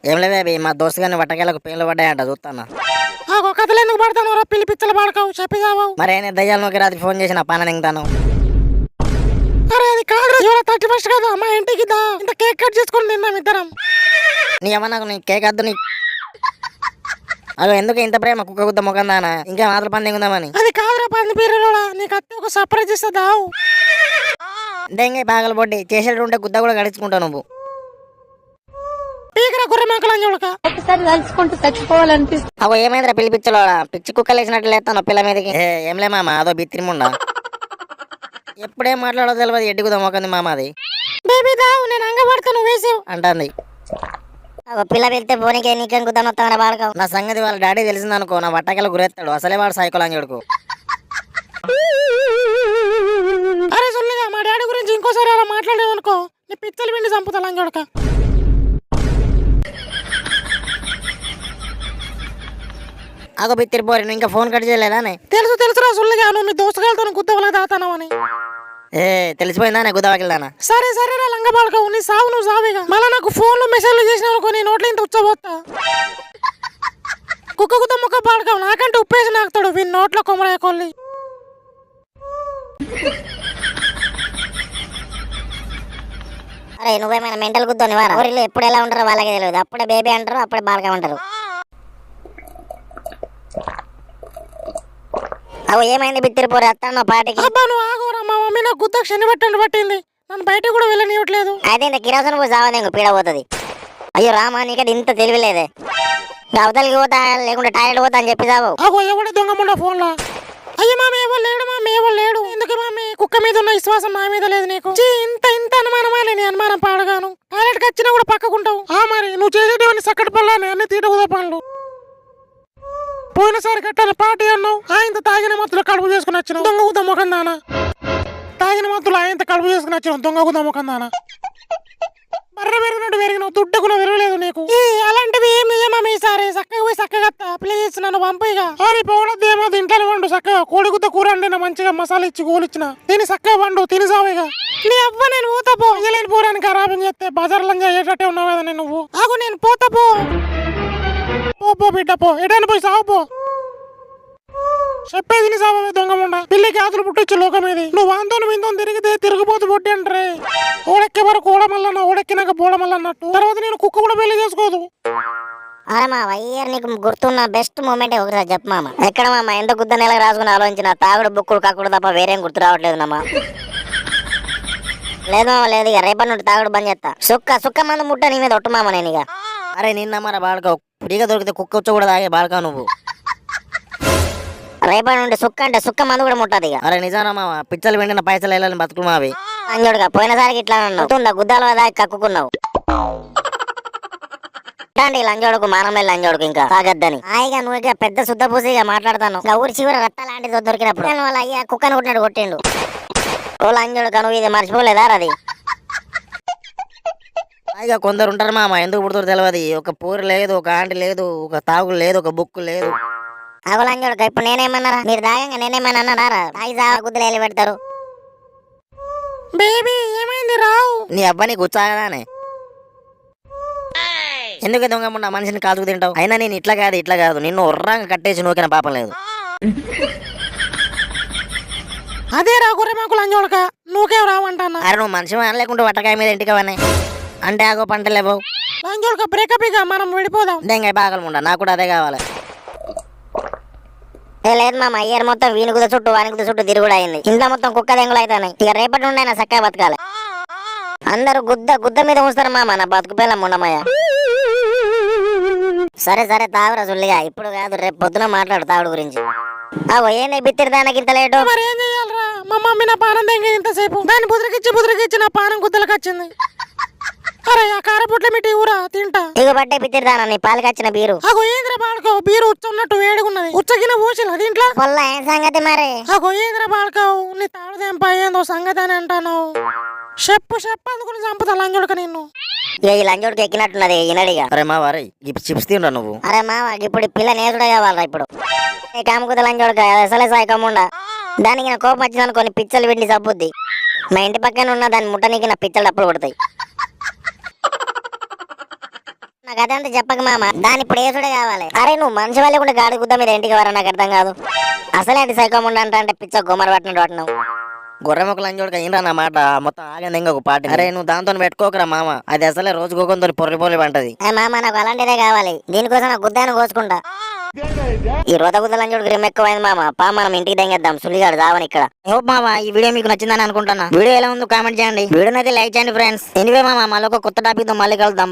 ఏం లేదు బేబీ, మా దోస్తు గారిని వట్టకేలకు పేర్లు పడ్డాయంట, చూస్తానా. కథలు ఎందుకు పడతాను రా పిల్లి పిచ్చలు పడకావు చెప్పిదావు. మరి ఆయన దయ్యాలు నోకి రాత్రి ఫోన్ చేసిన పాన నింగుతాను. అరే అది కాదు, 31st కదా మా ఇంటికి దా, ఇంత కేక్ కట్ చేసుకొని తిందాం ఇద్దరం. నీ ఏమన్నా నీ కేక్ వద్దు నీ. అగో ఎందుకు ఇంత ప్రేమ కుక్క గుద్ద ముఖం దానా, ఇంకా మాత్రం పని దిగుదామని. అది కాదురా పంది పీరియలోడా, నీకు అత్తే ఒక సర్ప్రైజ్ ఇస్తా దావు. డెంగే పాగలు పొట్టి చేసేటట్టు ఉంటే గుద్ద కూడా గడుచుకుంటావు నువ్వు. పీకరా గుర్ర మేకలని చూడక ఒకసారి తలుచుకుంటూ చచ్చిపోవాలనిపిస్తుంది. అగో ఏమైందిరా పిల్లి పిచ్చలోడా, పిచ్చి కుక్కలు వేసినట్లు లేస్తాను పిల్ల మీదకి. ఏంలే మామ, అదో బిత్తిరిముండా. ఎప్పుడేం మాట్లాడో తెలియదు, ఎడ్డి గుద్ద మొక్కంది మామ అది. బేబీ దావు, నేను అంగపడతా నువ్వు వేసావు అంటుంది. పిల్ల వెళ్తే పోనీకే నీకేం కుదరనొస్తామని బాడకావు. నా సంగతి వాళ్ళ డాడీ తెలిసిందనుకో, నా వట్టకెళ్ళ గురెత్తాడు. అసలే వాడు సైకోలాంగి కొడుకు. అరే సొల్లిగా మా డాడీ గురించి ఇంకోసారి అలా మాట్లాడేవనుకో, నీ పిచ్చలు పిండి చంపుతా లంజోడక. అగో బిత్తిరిపోరి, నువ్వు ఇంకా ఫోన్ కట్ చేయలేదానే? తెలుసురా సొల్లిగా, నువ్వు మీ దోస్తుగాలతో గుద్దవలకు తాతావు అని. తెలిసిపోయిందానే గుద్దవాకిల్దానా? సరే రా లంగ బాడకావు, నీ సావు నువ్వు సావేగా. మళ్ళీ నాకు ఫోన్లో మెసేజ్లు చేసినావు అనుకో, నీ నోట్లో ఇంత ఉచ్చబోతా. కుక్క గుద్ద ముక్క బాడకావు, నాకంటే ఉప్పేసి నాకుతాడు వీని నోట్లో కొమ్మరాయ కొల్లి. అరే నువ్వేమైనా మెంటల్ గుద్దోని వారా? ఊరిలో ఎప్పుడు ఎలా ఉంటారో వాళ్ళకే తెలియదు. అప్పుడే బేబీ అంటారు, అప్పుడే బాడక అంటారు. అవు ఏమైంది బిత్తిరిపోరు, అత్తాను పాటికి. అబ్బా నువ్వు ఆగోరా, మా మమ్మీ నాకు గుద్ద శని పట్టింది, నన్ను బయటకు కూడా వెళ్ళనివ్వట్లేదు. అయితే ఇంత కిరోసన పోయి సావదేంగు పీడ పోతుంది. అయ్యో రామా, నీకది ఇంత తెలివిలేదే. అవతలికి పోతా లేకుంటే టాయిలెట్ పోతా అని చెప్పి సావు. అగో ఎవడే దొంగముండా ఫోన్లో. అయ్యో మామ ఎవరు లేడు. ఎందుకు మామీ, కుక్క మీద ఉన్న విశ్వాసం నా మీద లేదు నీకు. ఇంత అనుమానమా? నీ అనుమానం పాడగాను. టాయిలెట్కి వచ్చినా కూడా పక్కకుంటావు. మరి నువ్వు చేసేటివన్నీ సక్కటి పనులు, అన్ని తీట కుదా పనులు. పోయినసారి కట్టాలి పార్టీ అన్నావు, ఇంత తాగిన మత్తులో కడుపు చేసుకుని వచ్చినావు దొంగ కుదా ముఖం దానా. తాగిన మత్తులో ఇంత కడుపు చేసుకుని వచ్చినావు దొంగ కుదా ముఖం దానా. బర్ర పెరిగినావు, దుడ్డకున విరగలేదు నీకు. అలాంటివి ఏమి ఏమో ఈసారి చక్కగా పోయి చక్కగా ప్లీజ్ నన్ను పంపిగా. అని పోవడేమో ఇంట్లో వండు చక్కగా, కోడిగుద్ద కూర అండి మంచిగా మసాలా ఇచ్చి కూలిచ్చిన తిని చక్కగా వండు తిని సావేగా. నీ అవ్వ నేను పోతా పో, ఇయ్యలేని పోరానికి ఖరాబం చేస్తే బజార్లంగా అయ్యేటట్టే ఉన్నావు కదా నేను. నువ్వు ఆగు, నేను పోతా పో బిడ్డ పో, ఎటైనా పోయి సావు పో. చెప్పేది నీ సావే దొంగముండా, పిల్లికి ఆతులు పుట్టించు లోకం ఇది. నువ్వు వాంతో వింతో తిరిగితే తిరిగిపోతు పొట్టి అంటారే. ఓడెక్కే వరకు ఓడమల్లన్న, ఓడెక్కినాక బోడమల్ల అన్నట్టు. తర్వాత నేను కుక్క కూడా పెళ్లి చేసుకోదు. అరే మా వయ్యర్, నీకు గుర్తున్న బెస్ట్ మూమెంట్ ఒకసారి చెప్పు మామ. ఎక్కడ మామ, ఎంత గుద్ద నెలకు రాసుకుని ఆలోచించిన తాగుడు బుక్కుడు కక్కుడు తప్ప వేరేం గుర్తు రావట్లేదు నమ్మా. లేదు మామ లేదు, ఇక రేపటి నుండి తాగుడు బంద్ చేస్తా. సుక్క మందు ముట్ట నీ మీద ఒట్టు మామ నేను ఇక. అరే నిన్న మన బాడక ఫ్రీగా దొరికితే కుక్క వచ్చి కూడా తాగే బాడక నువ్వు. రేపటి నుండి సుక్క మందు కూడా ముట్టదు ఇక. అరే నిజానా మామ, పిచ్చలు వెండిన పైసలు వెళ్ళాలని బతుకులు మావి. అంజోడుగా పోయినసారికి ఇట్లా అన్నావు, గుద్దాల దాకా కక్కుకున్నావు. లంజోడుకు మానమే లంజోడుకు ఇంకా తాగద్దని. హాయిగా నువ్వు ఇక పెద్ద శుద్ధ పూసిగా మాట్లాడతాను. ఇంకా ఊరి చివరి రత్త లాంటిది దొరికినప్పుడు వాళ్ళ అయ్యా కుక్కను కొట్టినట్టు కొట్టిండు. ఓ లంజోడుక, నువ్వు ఇది మర్చిపోలేదా అది? హాయిగా కొందరు ఉంటారు మామ, ఎందుకు పుడుతారు తెలియదు. ఒక పూరి లేదు, ఒక ఆంటీ లేదు, ఒక తాగులు లేదు, ఒక బుక్కు లేదు. అగలంజోడుక, ఇప్పుడు నేనేమన్నారా? మీరు దాగంగా నేనేమన్నా అన్నారా? తాగి సాగ గుద్దలు వెళ్ళి పెడతారు. బేబీ ఏమైంది రావు? నీ అబ్బాయి కూర్చాగదానే. ఎందుకు దొంగముండా మనిషిని కాల్చుకు తింటావు? అయినా నేను ఇట్లా కాదు నిన్ను ఉర్రాంగా కట్టేసి నూకిన పాపం లేదు. అదే రా గుర్రె మాకు లంజోడక, నువ్వుకేం రావంటానా? అరే నువ్వు మనిషి అనలేకుంటే వట్టకాయ మీద ఇంటికి అవన్నీ అంటే ఆగో పంట లేవు. లంజోడక బ్రేకప్ ఇక మనం విడిపోదాం. దెంగాయ పాగలముండా, నాకు కూడా అదే కావాలి. లేదు మామ, అయ్యారు మొత్తం వీనుకుద చుట్టూ వానికుద చుట్టూ తిరుగుడు అయింది. ఇంట్లో మొత్తం కుక్క దెంగులు అవుతాయి. ఇక రేపటి నుండి అయినా చక్కగా బతకాలి. అందరూ గుద్ద మీద ఉంచుతారు మామ, నా బతుకు పిల్ల ముండమయ్య. సరే తాగురా సుల్లిగా, ఇప్పుడు కాదు రేపు పొద్దున మాట్లాడు తాగుడు గురించి. ఏంది బిత్తిరి దానికి ఇంత లేటు? మరి ఏం చెయ్యాలరా, మా మమ్మీ నా పానం తెంగి ఇంతసేపు దాన్ని బుదిరికిచ్చి నా పానం గుద్దలకు వచ్చింది. అరే ఆ కారపొట్ల మిట్టి ఊరా తింటా. ఇగో బట్టే బిత్తిరి దానా, నీ పాలకి వచ్చిన బీరు. ఏంద్ర బాడుకో, బీరు ఉచ్చున్నట్టు వేడుకున్నది. ఉచ్చగిన ఊసిలా దీంట్లో పొల్ల ఏం సంగతి మరి? ఏంద్ర బాడుకోవు, నీ తాడుదేంపా ఏందో సంగతి అని అంటాను. చెప్పు అందుకుని చంపుతా లంజోడక నిన్ను. ఈ లంజోడికి ఎక్కినట్టున్నది ఈనడిగా. అరే మా వారే ఇప్పుడు చిప్స్ తింటా నువ్వు. అరే మామ, ఇప్పుడు పిల్ల నేసుడే కావాలరా ఇప్పుడు. కామకుత లంజోడక అసలే సాయకముండా. దానికి నా కోపం వచ్చిందని కొన్ని పిచ్చలు విండి సబ్బుద్ది. మా ఇంటి పక్కన ఉన్న దాన్ని ముట్టనికి నా పిచ్చలు అప్పుడు కొడతాయి. నాకు అదంతా చెప్పక మామ దాని ఇప్పుడు ఏసుడే కావాలి. అరే నువ్వు మనిషి వాళ్ళ కూడా గాడి గుద్ద మీద ఇంటికి వరా నాకు అర్థం కాదు. అసలేంటి సైకోముండ అంటే పిచ్చ గుమ్మర పట్టినట్టు గొర్రెముఖ లంజోడుక అయినరా నా మాట మొత్తం ఆగంది ఇంకొక పాట. అరే నువ్వు దాంతో పెట్టుకోకరా మామ, అది అసలే రోజు కోకంతో పొర్రి పంటది. మామ నాకు అలాంటిదే కావాలి. దీనికోసం నాకు గుద్దాను కోసుకుంటా. ఈ రోత గుద్ద లంజోడికి రిమ్ ఎక్కువైంది మామ. మనం ఇంటికి దెంగేద్దాం సులిగాడు దావని ఇక్కడ. హోప్ మామ ఈ వీడియో మీకు నచ్చిందని అనుకుంటున్నా. వీడియో ఎలా ఉందో కామెంట్ చేయండి, వీడియోనైతే లైక్ చేయండి ఫ్రెండ్స్. ఎనివే మామ మళ్ళీ ఒక కొత్త టాపిక్ తో మళ్ళీ కలుద్దాం.